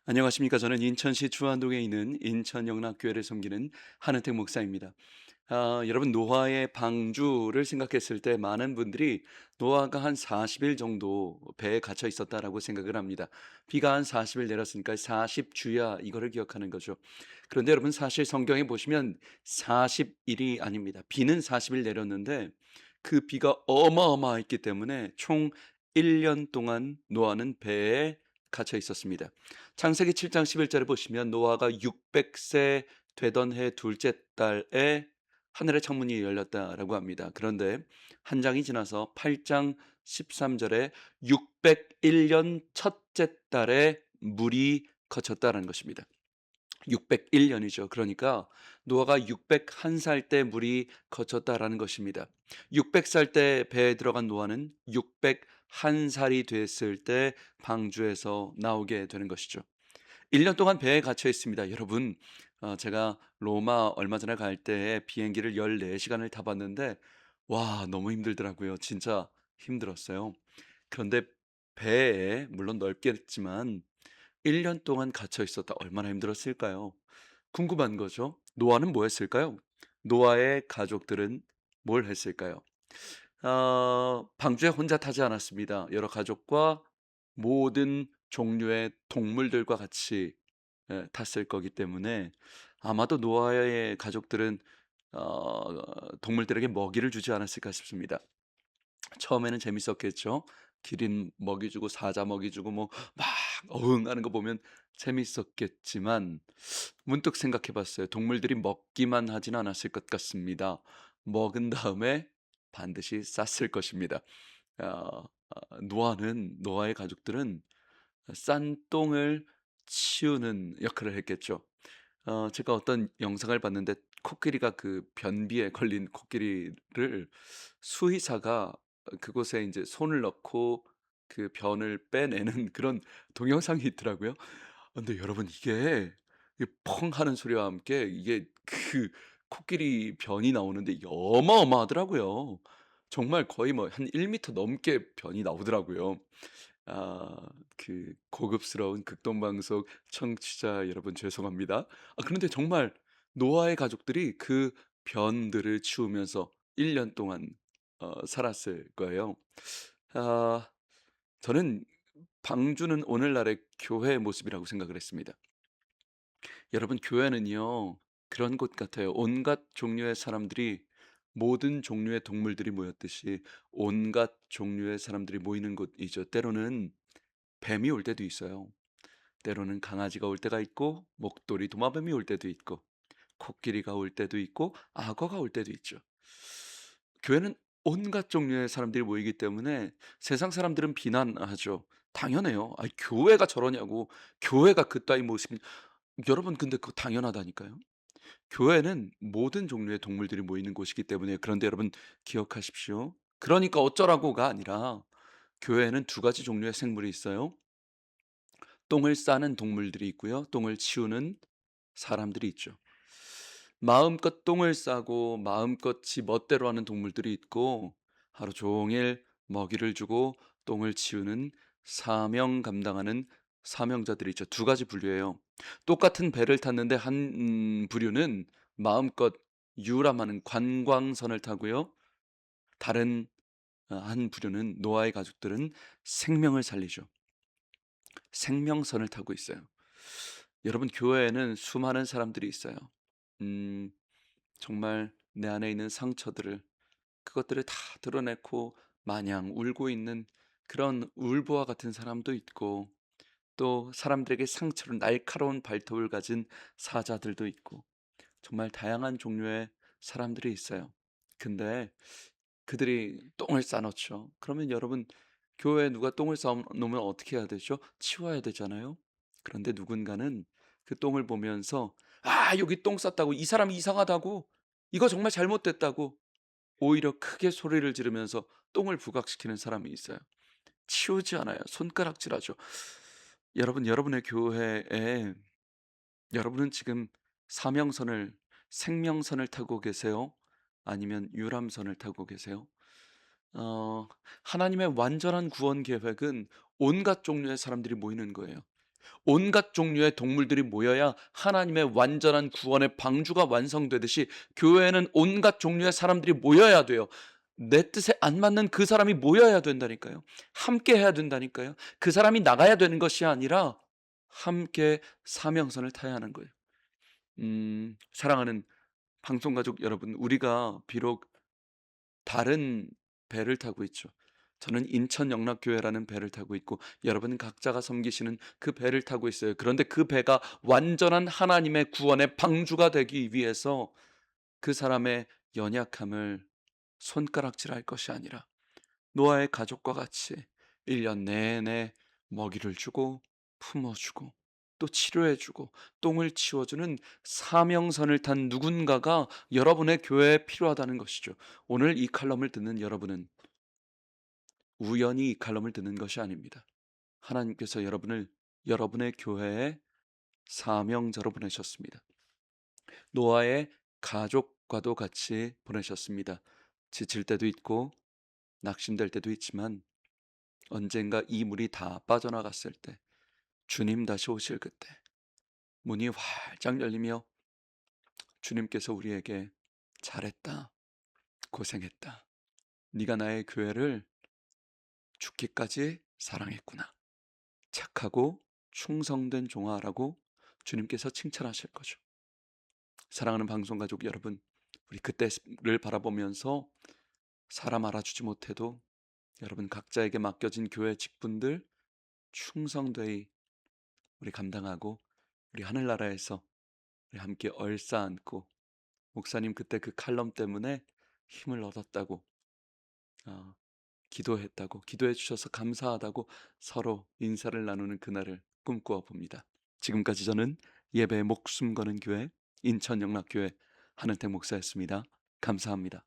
안녕하십니까. 저는 인천시 주안동에 있는 인천영락교회를 섬기는 한은택 목사입니다. 여러분, 노아의 방주를 생각했을 때 많은 분들이 노아가 한 40일 정도 배에 갇혀 있었다라고 생각을 합니다. 비가 한 40일 내렸으니까 40주야 이거를 기억하는 거죠. 그런데 여러분, 사실 성경에 보시면 40일이 아닙니다. 비는 40일 내렸는데 그 비가 어마어마했기 때문에 총 1년 동안 노아는 배에 갇혀 있었습니다. 창세기 7장 11절에 보시면 노아가 600세 되던 해 둘째 달에 하늘의 창문이 열렸다라고 합니다. 그런데 한 장이 지나서 8장 13절에 601년 첫째 달에 물이 거쳤다라는 것입니다. 601년이죠. 그러니까 노아가 601살 때 물이 거쳤다라는 것입니다. 600살 때 배에 들어간 노아는 601살이 됐을 때 방주에서 나오게 되는 것이죠. 1년 동안 배에 갇혀 있습니다. 여러분, 제가 로마 얼마 전에 갈 때 비행기를 14시간을 타봤는데 와, 너무 힘들더라고요. 진짜 힘들었어요. 그런데 배에 물론 넓겠지만 1년 동안 갇혀 있었다 얼마나 힘들었을까요? 궁금한 거죠. 노아는 뭐 했을까요? 노아의 가족들은 뭘 했을까요? 방주에 혼자 타지 않았습니다. 여러 가족과 모든 종류의 동물들과 같이 탔을 거기 때문에 아마도 노아의 가족들은 동물들에게 먹이를 주지 않았을까 싶습니다. 처음에는 재밌었겠죠. 기린 먹이 주고 사자 먹이 주고 뭐 막 어흥하는 거 보면 재밌었겠지만 문득 생각해 봤어요. 동물들이 먹기만 하진 않았을 것 같습니다. 먹은 다음에 반드시 쌌을 것입니다. 노아의 가족들은 싼 똥을 치우는 역할을 했겠죠. 제가 어떤 영상을 봤는데 코끼리가 그 변비에 걸린 코끼리를 수의사가 그곳에 이제 손을 넣고 그 변을 빼내는 그런 동영상이 있더라고요. 근데 여러분, 이게 펑 하는 소리와 함께 이게 그 코끼리 변이 나오는데 이게 어마어마하더라고요. 정말 거의 뭐 한 1 미터 넘게 변이 나오더라고요. 아 그 고급스러운 극동방송 청취자 여러분, 죄송합니다. 그런데 정말 노아의 가족들이 그 변들을 치우면서 1년 동안 살았을 거예요. 아 저는 방주는 오늘날의 교회의 모습이라고 생각을 했습니다. 여러분, 교회는요 그런 곳 같아요. 온갖 종류의 사람들이, 모든 종류의 동물들이 모였듯이 온갖 종류의 사람들이 모이는 곳이죠. 때로는 뱀이 올 때도 있어요. 때로는 강아지가 올 때가 있고, 목도리 도마뱀이 올 때도 있고, 코끼리가 올 때도 있고, 악어가 올 때도 있죠. 교회는 온갖 종류의 사람들이 모이기 때문에 세상 사람들은 비난하죠. 당연해요. 교회가 저러냐고. 교회가 그따위 모습이. 여러분, 근데 그거 당연하다니까요. 교회는 모든 종류의 동물들이 모이는 곳이기 때문에. 그런데 여러분, 기억하십시오. 그러니까 어쩌라고가 아니라 교회에는 두 가지 종류의 생물이 있어요. 똥을 싸는 동물들이 있고요. 똥을 치우는 사람들이 있죠. 마음껏 똥을 싸고 마음껏 지 멋대로 하는 동물들이 있고, 하루 종일 먹이를 주고 똥을 치우는 사명 감당하는 사명자들이 있죠. 두 가지 분류예요. 똑같은 배를 탔는데 한 부류는 마음껏 유람하는 관광선을 타고요. 다른 한 부류는, 노아의 가족들은 생명을 살리죠. 생명선을 타고 있어요. 여러분, 교회에는 수많은 사람들이 있어요. 음, 정말 내 안에 있는 상처들을, 그것들을 다 드러내고 마냥 울고 있는 그런 울보와 같은 사람도 있고, 또 사람들에게 상처를, 날카로운 발톱을 가진 사자들도 있고, 정말 다양한 종류의 사람들이 있어요. 근데 그들이 똥을 싸놓죠. 그러면 여러분, 교회에 누가 똥을 싸 놓으면 어떻게 해야 되죠? 치워야 되잖아요. 그런데 누군가는 그 똥을 보면서 여기 똥 쌌다고, 이 사람이 이상하다고, 이거 정말 잘못됐다고 오히려 크게 소리를 지르면서 똥을 부각시키는 사람이 있어요. 치우지 않아요. 손가락질하죠. 여러분, 여러분의 교회에 여러분은 지금 사명선을, 생명선을 타고 계세요? 아니면 유람선을 타고 계세요? 하나님의 완전한 구원 계획은 온갖 종류의 사람들이 모이는 거예요. 온갖 종류의 동물들이 모여야 하나님의 완전한 구원의 방주가 완성되듯이 교회에는 온갖 종류의 사람들이 모여야 돼요. 내 뜻에 안 맞는 그 사람이 모여야 된다니까요. 함께 해야 된다니까요. 그 사람이 나가야 되는 것이 아니라 함께 사명선을 타야 하는 거예요. 사랑하는 방송 가족 여러분, 우리가 비록 다른 배를 타고 있죠. 저는 인천 영락교회라는 배를 타고 있고 여러분은 각자가 섬기시는 그 배를 타고 있어요. 그런데 그 배가 완전한 하나님의 구원의 방주가 되기 위해서 그 사람의 연약함을 손가락질할 것이 아니라 노아의 가족과 같이 1년 내내 먹이를 주고 품어주고 또 치료해주고 똥을 치워주는 사명선을 탄 누군가가 여러분의 교회에 필요하다는 것이죠. 오늘 이 칼럼을 듣는 여러분은 우연히 이 칼럼을 듣는 것이 아닙니다. 하나님께서 여러분을 여러분의 교회에 사명자로 보내셨습니다. 노아의 가족과도 같이 보내셨습니다. 지칠 때도 있고 낙심될 때도 있지만 언젠가 이 물이 다 빠져나갔을 때 주님 다시 오실 그때 문이 활짝 열리며 주님께서 우리에게 잘했다, 고생했다. 네가 나의 교회를 죽기까지 사랑했구나. 착하고 충성된 종아라고 주님께서 칭찬하실 거죠. 사랑하는 방송 가족 여러분, 우리 그때를 바라보면서 사람 알아주지 못해도 여러분 각자에게 맡겨진 교회 직분들 충성되이 우리 감당하고 우리 하늘나라에서 우리 함께 얼싸안고 목사님 그때 그 칼럼 때문에 힘을 얻었다고 어, 기도했다고 기도해 주셔서 감사하다고 서로 인사를 나누는 그날을 꿈꾸어 봅니다. 지금까지 저는 예배에 목숨 거는 교회 인천 영락교회 한은택 목사였습니다. 감사합니다.